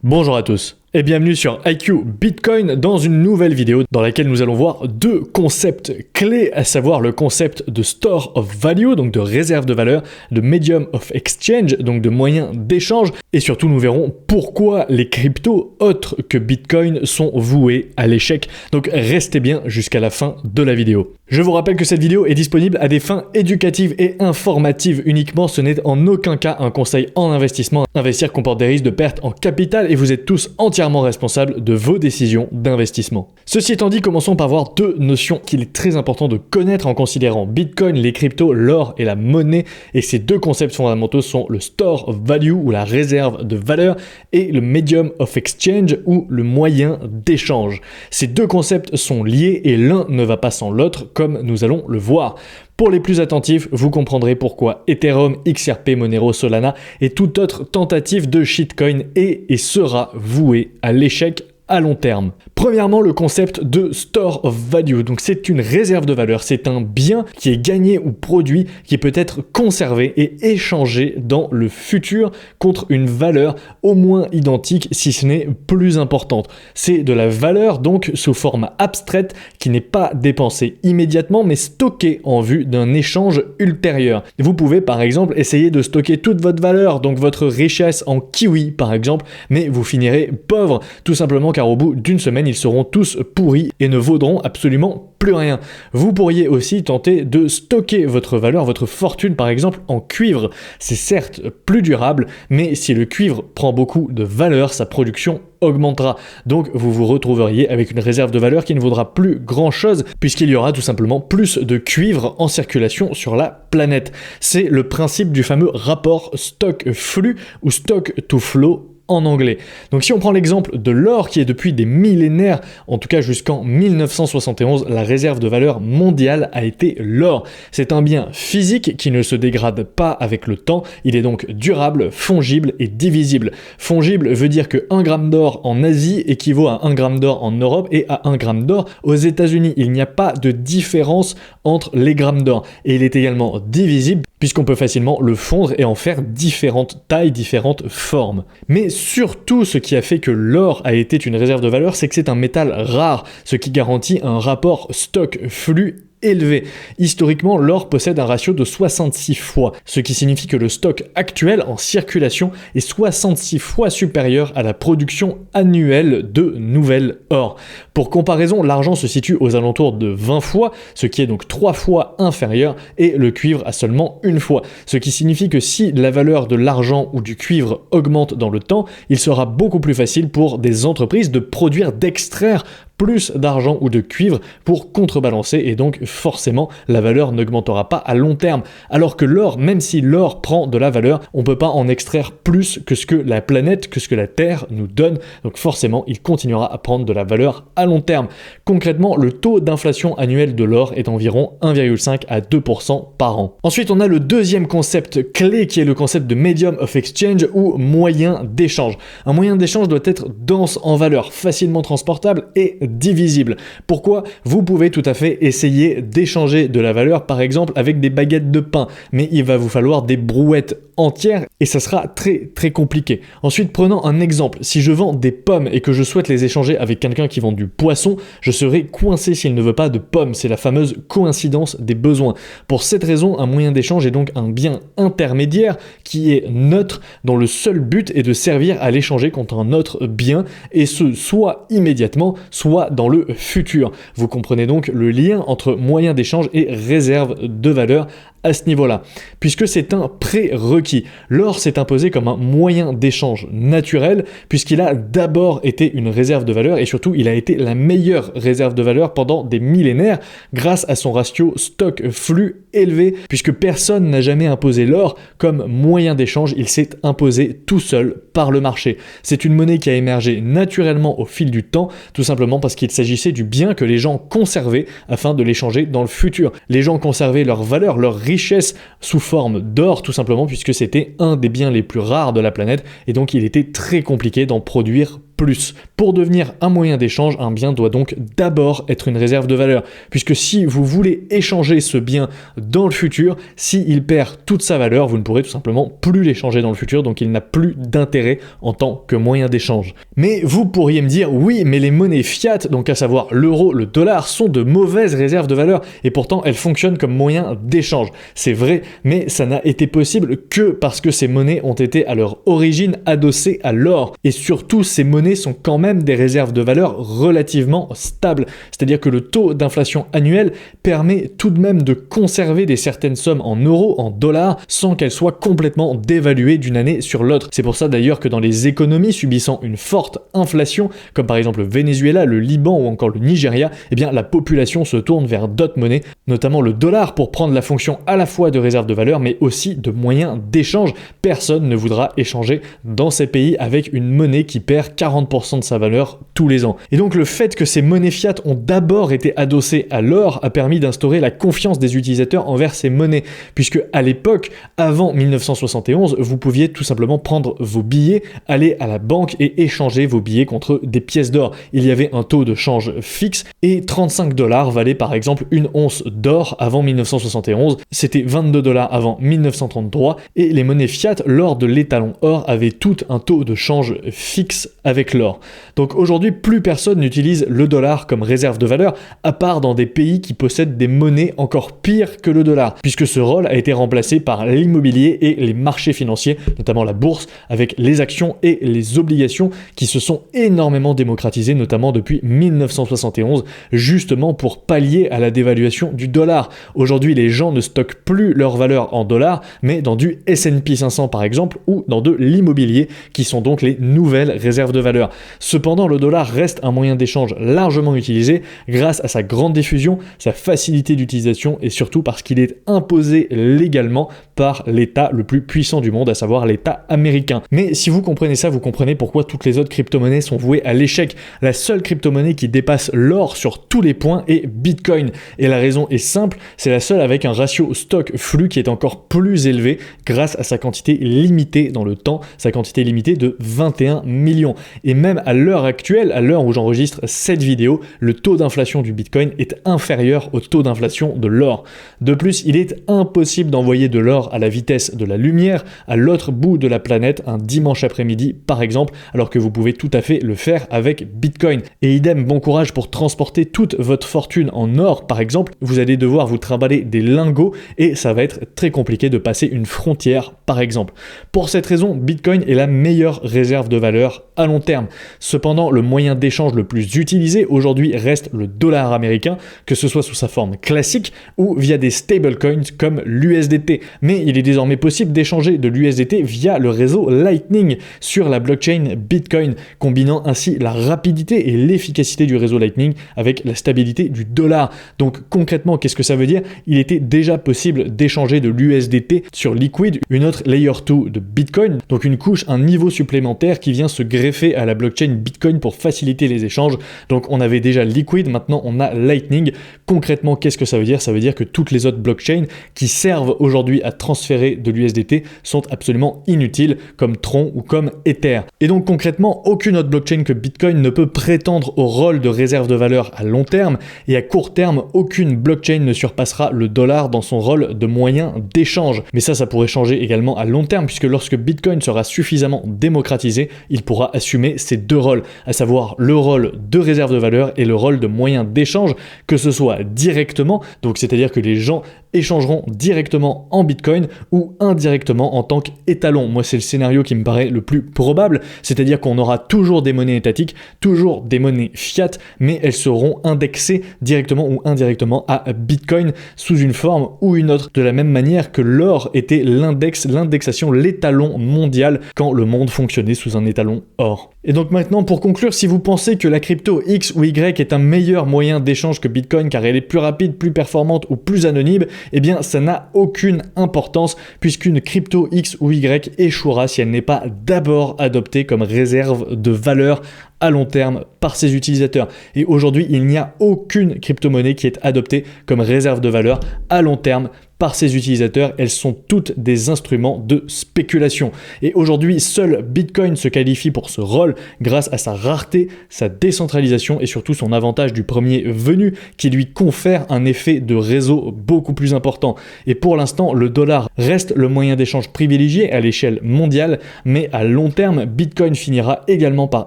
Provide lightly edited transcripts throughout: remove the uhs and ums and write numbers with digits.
Bonjour à tous et bienvenue sur IQ Bitcoin dans une nouvelle vidéo dans laquelle nous allons voir deux concepts clés, à savoir le concept de Store of Value, donc de réserve de valeur, de Medium of Exchange, donc de moyen d'échange, et surtout nous verrons pourquoi les cryptos autres que Bitcoin sont voués à l'échec. Donc restez bien jusqu'à la fin de la vidéo. Je vous rappelle que cette vidéo est disponible à des fins éducatives et informatives uniquement, ce n'est en aucun cas un conseil en investissement. Investir comporte des risques de perte en capital et vous êtes tous entièrement responsables de vos décisions d'investissement. Ceci étant dit, commençons par voir deux notions qu'il est très important de connaître en considérant Bitcoin, les cryptos, l'or et la monnaie. Et ces deux concepts fondamentaux sont le Store of Value ou la réserve de valeur et le Medium of Exchange ou le moyen d'échange. Ces deux concepts sont liés et l'un ne va pas sans l'autre, comme nous allons le voir. Pour les plus attentifs, vous comprendrez pourquoi Ethereum, XRP, Monero, Solana et toute autre tentative de shitcoin est et sera vouée à l'échec à long terme. Premièrement, le concept de Store of Value. Donc c'est une réserve de valeur, c'est un bien qui est gagné ou produit qui peut être conservé et échangé dans le futur contre une valeur au moins identique si ce n'est plus importante. C'est de la valeur donc sous forme abstraite qui n'est pas dépensée immédiatement mais stockée en vue d'un échange ultérieur. Vous pouvez par exemple essayer de stocker toute votre valeur, donc votre richesse en kiwi par exemple, mais vous finirez pauvre tout simplement car au bout d'une semaine, ils seront tous pourris et ne vaudront absolument plus rien. Vous pourriez aussi tenter de stocker votre valeur, votre fortune par exemple en cuivre. C'est certes plus durable, mais si le cuivre prend beaucoup de valeur, sa production augmentera. Donc vous vous retrouveriez avec une réserve de valeur qui ne vaudra plus grand chose puisqu'il y aura tout simplement plus de cuivre en circulation sur la planète. C'est le principe du fameux rapport stock-flux ou stock-to-flow en anglais. Donc si on prend l'exemple de l'or qui est depuis des millénaires, en tout cas jusqu'en 1971, la réserve de valeur mondiale a été l'or. C'est un bien physique qui ne se dégrade pas avec le temps, il est donc durable, fongible et divisible. Fongible veut dire que 1 gramme d'or en Asie équivaut à 1 gramme d'or en Europe et à 1 gramme d'or aux États-Unis. Il n'y a pas de différence entre les grammes d'or. Et il est également divisible puisqu'on peut facilement le fondre et en faire différentes tailles, différentes formes. Mais surtout, ce qui a fait que l'or a été une réserve de valeur, c'est que c'est un métal rare, ce qui garantit un rapport stock-flux élevé. Historiquement, l'or possède un ratio de 66 fois, ce qui signifie que le stock actuel en circulation est 66 fois supérieur à la production annuelle de nouvel or. Pour comparaison, l'argent se situe aux alentours de 20 fois, ce qui est donc 3 fois inférieur, et le cuivre à seulement 1 fois, ce qui signifie que si la valeur de l'argent ou du cuivre augmente dans le temps, il sera beaucoup plus facile pour des entreprises de produire, d'extraire plus d'argent ou de cuivre pour contrebalancer et donc forcément la valeur n'augmentera pas à long terme. Alors que l'or, même si l'or prend de la valeur, on ne peut pas en extraire plus que ce que la planète, que ce que la Terre nous donne, donc forcément il continuera à prendre de la valeur à long terme. Concrètement, le taux d'inflation annuel de l'or est environ 1,5 à 2% par an. Ensuite, on a le deuxième concept clé qui est le concept de Medium of Exchange ou moyen d'échange. Un moyen d'échange doit être dense en valeur, facilement transportable et divisible. Pourquoi ? Vous pouvez tout à fait essayer d'échanger de la valeur par exemple avec des baguettes de pain, mais il va vous falloir des brouettes entières et ça sera très très compliqué. Ensuite, prenons un exemple. Si je vends des pommes et que je souhaite les échanger avec quelqu'un qui vend du poisson, je serai coincé s'il ne veut pas de pommes. C'est la fameuse coïncidence des besoins. Pour cette raison, un moyen d'échange est donc un bien intermédiaire qui est neutre, dont le seul but est de servir à l'échanger contre un autre bien, et ce soit immédiatement, soit dans le futur. Vous comprenez donc le lien entre moyen d'échange et réserve de valeur à ce niveau-là, puisque c'est un prérequis. L'or s'est imposé comme un moyen d'échange naturel, puisqu'il a d'abord été une réserve de valeur, et surtout il a été la meilleure réserve de valeur pendant des millénaires, grâce à son ratio stock-flux élevé, puisque personne n'a jamais imposé l'or comme moyen d'échange, il s'est imposé tout seul par le marché. C'est une monnaie qui a émergé naturellement au fil du temps, tout simplement parce qu'il s'agissait du bien que les gens conservaient afin de l'échanger dans le futur. Les gens conservaient leur valeur, leur richesse sous forme d'or, tout simplement puisque c'était un des biens les plus rares de la planète, et donc il était très compliqué d'en produire plus. Pour devenir un moyen d'échange, un bien doit donc d'abord être une réserve de valeur, puisque si vous voulez échanger ce bien dans le futur, s'il perd toute sa valeur, vous ne pourrez tout simplement plus l'échanger dans le futur, donc il n'a plus d'intérêt en tant que moyen d'échange. Mais vous pourriez me dire, oui, mais les monnaies fiat, donc à savoir l'euro, le dollar, sont de mauvaises réserves de valeur, et pourtant elles fonctionnent comme moyen d'échange. C'est vrai, mais ça n'a été possible que parce que ces monnaies ont été à leur origine adossées à l'or, et surtout ces monnaies sont quand même des réserves de valeur relativement stables, c'est-à-dire que le taux d'inflation annuel permet tout de même de conserver des certaines sommes en euros, en dollars, sans qu'elles soient complètement dévaluées d'une année sur l'autre. C'est pour ça d'ailleurs que dans les économies subissant une forte inflation, comme par exemple le Venezuela, le Liban ou encore le Nigeria, eh bien la population se tourne vers d'autres monnaies, notamment le dollar, pour prendre la fonction à la fois de réserve de valeur mais aussi de moyen d'échange. Personne ne voudra échanger dans ces pays avec une monnaie qui perd 40% de sa valeur tous les ans. Et donc le fait que ces monnaies fiat ont d'abord été adossées à l'or a permis d'instaurer la confiance des utilisateurs envers ces monnaies, puisque à l'époque, avant 1971, vous pouviez tout simplement prendre vos billets, aller à la banque et échanger vos billets contre des pièces d'or. Il y avait un taux de change fixe et 35 $ valait par exemple une once d'or avant 1971, c'était 22 $ avant 1933 et les monnaies fiat lors de l'étalon or avaient tout un taux de change fixe avec l'or. Donc aujourd'hui, plus personne n'utilise le dollar comme réserve de valeur, à part dans des pays qui possèdent des monnaies encore pires que le dollar, puisque ce rôle a été remplacé par l'immobilier et les marchés financiers, notamment la bourse, avec les actions et les obligations qui se sont énormément démocratisées, notamment depuis 1971, justement pour pallier à la dévaluation du dollar. Aujourd'hui, les gens ne stockent plus leur valeur en dollars, mais dans du S&P 500 par exemple, ou dans de l'immobilier, qui sont donc les nouvelles réserves de valeur. Cependant, le dollar reste un moyen d'échange largement utilisé grâce à sa grande diffusion, sa facilité d'utilisation et surtout parce qu'il est imposé légalement par l'État le plus puissant du monde, à savoir l'État américain. Mais si vous comprenez ça, vous comprenez pourquoi toutes les autres crypto-monnaies sont vouées à l'échec. La seule crypto-monnaie qui dépasse l'or sur tous les points est Bitcoin. Et la raison est simple, c'est la seule avec un ratio stock-flux qui est encore plus élevé grâce à sa quantité limitée dans le temps, sa quantité limitée de 21 millions. Et même à l'heure actuelle, à l'heure où j'enregistre cette vidéo, le taux d'inflation du Bitcoin est inférieur au taux d'inflation de l'or. De plus, il est impossible d'envoyer de l'or à la vitesse de la lumière à l'autre bout de la planète un dimanche après-midi par exemple, alors que vous pouvez tout à fait le faire avec Bitcoin. Et idem, bon courage pour transporter toute votre fortune en or par exemple, vous allez devoir vous trimballer des lingots et ça va être très compliqué de passer une frontière par exemple. Pour cette raison, Bitcoin est la meilleure réserve de valeur à long terme. Cependant, le moyen d'échange le plus utilisé aujourd'hui reste le dollar américain, que ce soit sous sa forme classique ou via des stablecoins comme l'USDT. Mais il est désormais possible d'échanger de l'USDT via le réseau Lightning sur la blockchain Bitcoin, combinant ainsi la rapidité et l'efficacité du réseau Lightning avec la stabilité du dollar. Donc concrètement, qu'est-ce que ça veut dire? Il était déjà possible d'échanger de l'USDT sur Liquid, une autre layer 2 de Bitcoin, donc une couche, un niveau supplémentaire qui vient se greffer à la blockchain Bitcoin pour faciliter les échanges. Donc on avait déjà Liquid, maintenant on a Lightning. Concrètement, qu'est-ce que ça veut dire? Ça veut dire que toutes les autres blockchains qui servent aujourd'hui à transférer de l'USDT sont absolument inutiles, comme Tron ou comme Ether. Et donc concrètement, aucune autre blockchain que Bitcoin ne peut prétendre au rôle de réserve de valeur à long terme, et à court terme, aucune blockchain ne surpassera le dollar dans son rôle de moyen d'échange. Mais ça pourrait changer également à long terme, puisque lorsque Bitcoin sera suffisamment démocratisé, il pourra assumer ces deux rôles, à savoir le rôle de réserve de valeur et le rôle de moyen d'échange, que ce soit directement, donc c'est-à-dire que les gens échangeront directement en Bitcoin ou indirectement en tant qu'étalon. Moi, c'est le scénario qui me paraît le plus probable, c'est-à-dire qu'on aura toujours des monnaies étatiques, toujours des monnaies fiat, mais elles seront indexées directement ou indirectement à Bitcoin sous une forme ou une autre, de la même manière que l'or était l'indexation, l'étalon mondial quand le monde fonctionnait sous un étalon or. Et donc maintenant, pour conclure, si vous pensez que la crypto X ou Y est un meilleur moyen d'échange que Bitcoin car elle est plus rapide, plus performante ou plus anonyme, eh bien ça n'a aucune importance puisqu'une crypto X ou Y échouera si elle n'est pas d'abord adoptée comme réserve de valeur à long terme par ses utilisateurs. Et aujourd'hui, il n'y a aucune crypto-monnaie qui est adoptée comme réserve de valeur à long terme par ses utilisateurs, elles sont toutes des instruments de spéculation. Et aujourd'hui, seul Bitcoin se qualifie pour ce rôle grâce à sa rareté, sa décentralisation et surtout son avantage du premier venu qui lui confère un effet de réseau beaucoup plus important. Et pour l'instant, le dollar reste le moyen d'échange privilégié à l'échelle mondiale, mais à long terme, Bitcoin finira également par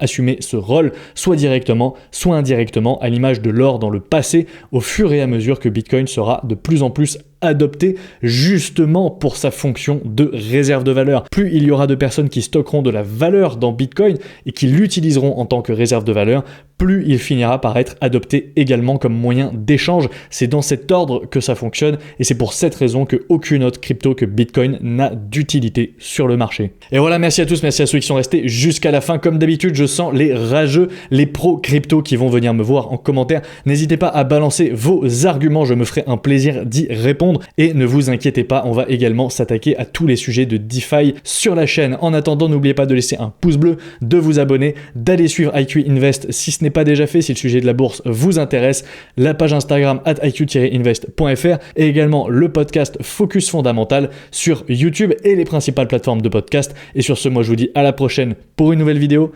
assumer ce rôle, soit directement, soit indirectement, à l'image de l'or dans le passé, au fur et à mesure que Bitcoin sera de plus en plus adopté justement pour sa fonction de réserve de valeur. Plus il y aura de personnes qui stockeront de la valeur dans Bitcoin et qui l'utiliseront en tant que réserve de valeur, plus il finira par être adopté également comme moyen d'échange. C'est dans cet ordre que ça fonctionne et c'est pour cette raison qu'aucune autre crypto que Bitcoin n'a d'utilité sur le marché. Et voilà, merci à tous, merci à ceux qui sont restés jusqu'à la fin. Comme d'habitude, je sens les rageux, les pros crypto qui vont venir me voir en commentaire. N'hésitez pas à balancer vos arguments, je me ferai un plaisir d'y répondre. Et ne vous inquiétez pas, on va également s'attaquer à tous les sujets de DeFi sur la chaîne. En attendant, n'oubliez pas de laisser un pouce bleu, de vous abonner, d'aller suivre IQ Invest si ce n'est pas déjà fait, si le sujet de la bourse vous intéresse, la page Instagram @iq-invest.fr et également le podcast Focus Fondamental sur YouTube et les principales plateformes de podcast. Et sur ce, moi je vous dis à la prochaine pour une nouvelle vidéo.